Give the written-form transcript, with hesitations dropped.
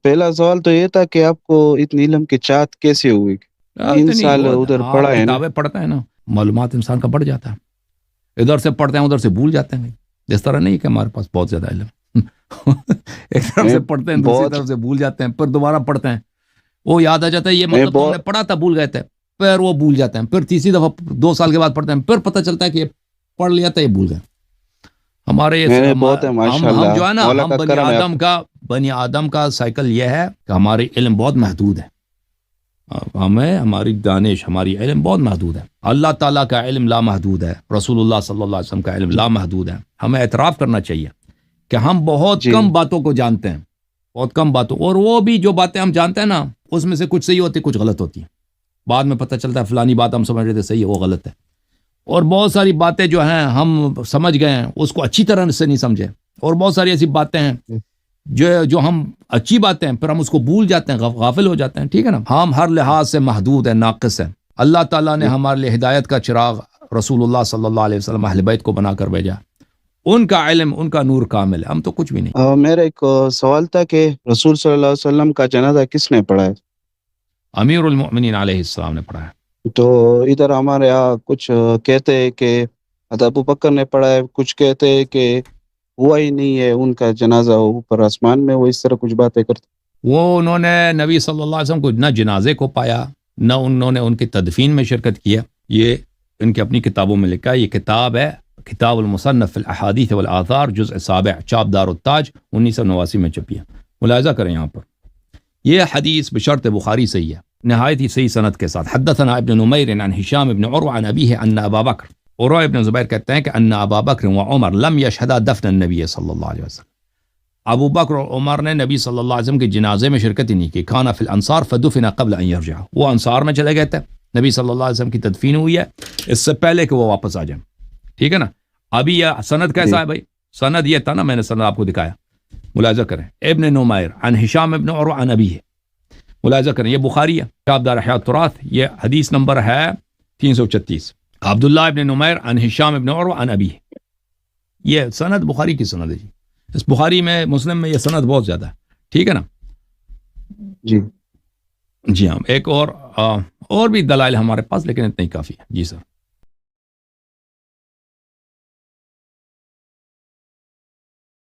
پہلا سوال تو یہ تھا کہ آپ کو اتنی علم کی چاہت کیسے ہوئی؟ 3 سال ادھر پڑھا ہے نا، کتابیں پڑھتے ہیں نا، معلومات انسان کا بڑھ جاتا ہے، ادھر سے پڑھتے ہیں ادھر سے بھول جاتے ہیں. اس طرح نہیں کہ ہمارے پاس بہت زیادہ علم ایک طرف سے پڑھتے ہیں دوسری طرف سے بھول جاتے ہیں، پھر دوبارہ پڑھتے ہیں وہ یاد آ جاتا ہے، یہ مطلب تو ہم نے پڑھا تھا بھول گئے تھے، پھر وہ بھول جاتے ہیں، پھر تیسری دفعہ 2 سال کے بعد پڑھتے ہیں، پھر پتہ چلتا ہے کہ یہ پڑھ لیا تھا یہ بھول گئے. ہمارے ہم جو ہے نا، ہم بنی آدم کا سائیکل یہ ہے کہ ہمارے علم بہت محدود ہے، ہماری دانش، ہماری علم بہت محدود ہے. اللہ تعالیٰ کا علم لامحدود ہے، رسول اللہ صلی اللہ علیہ وسلم کا علم لامحدود ہے. ہمیں اعتراف کرنا چاہیے کہ ہم بہت کم باتوں کو جانتے ہیں، بہت کم باتوں، اور وہ بھی جو باتیں ہم جانتے ہیں نا اس میں سے کچھ صحیح ہوتی کچھ غلط ہوتی ہیں. بعد میں پتہ چلتا ہے فلانی بات ہم سمجھ رہے تھے صحیح ہے وہ غلط ہے. اور بہت ساری باتیں جو ہیں ہم سمجھ گئے ہیں اس کو اچھی طرح سے نہیں سمجھے، اور بہت ساری ایسی باتیں ہیں جو ہم اچھی باتیں ہیں پھر ہم اس کو بھول جاتے ہیں، غافل ہو جاتے ہیں. ٹھیک ہے نا، ہم ہر لحاظ سے محدود ہیں، ناقص ہیں. اللہ تعالیٰ نے ہمارے لیے ہدایت کا چراغ رسول اللہ صلی اللہ علیہ وسلم اہل بیت کو بنا کر بھیجا، ان کا علم، ان کا نور کامل ہے، ہم تو کچھ بھی نہیں. میرا ایک سوال تھا کہ رسول صلی اللہ علیہ وسلم کا جنازہ کس نے پڑھا ہے؟ امیر المؤمنین علیہ السلام نے پڑھا ہے. تو ادھر ہمارے یہاں کچھ کہتے ہیں کہ ابو بکر نے پڑھا ہے، کچھ کہتے ہیں کہ ہوا ہی نہیں ہے ان کا جنازہ اوپر آسمان میں، وہ اس طرح کچھ باتیں کرتے. وہ انہوں نے نبی صلی اللہ علیہ وسلم کو نہ جنازے کو پایا، نہ انہوں نے ان کی تدفین میں شرکت کیا. یہ ان کی اپنی کتابوں میں لکھا ہے. یہ کتاب ہے کتاب المصنف فی الاحادیث والآثار، جزء 7، چاپ دار التاج، 1989 میں چھپی ہے. ملاحظہ کریں یہاں پر یہ حدیث بشرط بخاری صحیح ہے، نہایت ہی صحیح سند کے ساتھ. حدثنا ابن نمیر عن ہشام ابن عروہ عن ابیہ ان ابا بکر، عروہ ابن زبیر کہتے ہیں کہ ان ابا بکر و عمر لم یشہدا دفن النبی صلی اللہ علیہ وسلم، ابو بکر اور عمر نے نبی صلی اللہ علیہ وسلم کے جنازے میں شرکت ہی نہیں کی. کھانا فی الانصار فدفن قبل ان یرجع، وہ انصار میں چلے گئے تھے، نبی صلی اللہ علیہ وسلم کی تدفین ہوئی ہے اس سے پہلے کہ وہ واپس آ جائیں. ٹھیک ہے نا. ابھی یہ سند کیسا ہے بھائی؟ سند یہ تھا نا، میں نے سند آپ کو دکھایا، ملاحظہ کریں. ابن نمیر عن ہشام ابن عروہ عن ابیہ، ملاحظہ کریں یہ بخاری ہے، کتاب دار احیاء التراث، یہ حدیث نمبر ہے 336. عبداللہ ابن نمیر عن ہشام ابن عروہ عن ابیہ، یہ سند بخاری کی سند ہے جی. اس بخاری میں، مسلم میں یہ سند بہت زیادہ ہے. ٹھیک ہے نا جی ہاں. ایک اور بھی دلائل ہمارے پاس، لیکن اتنا ہی کافی ہے. جی سر.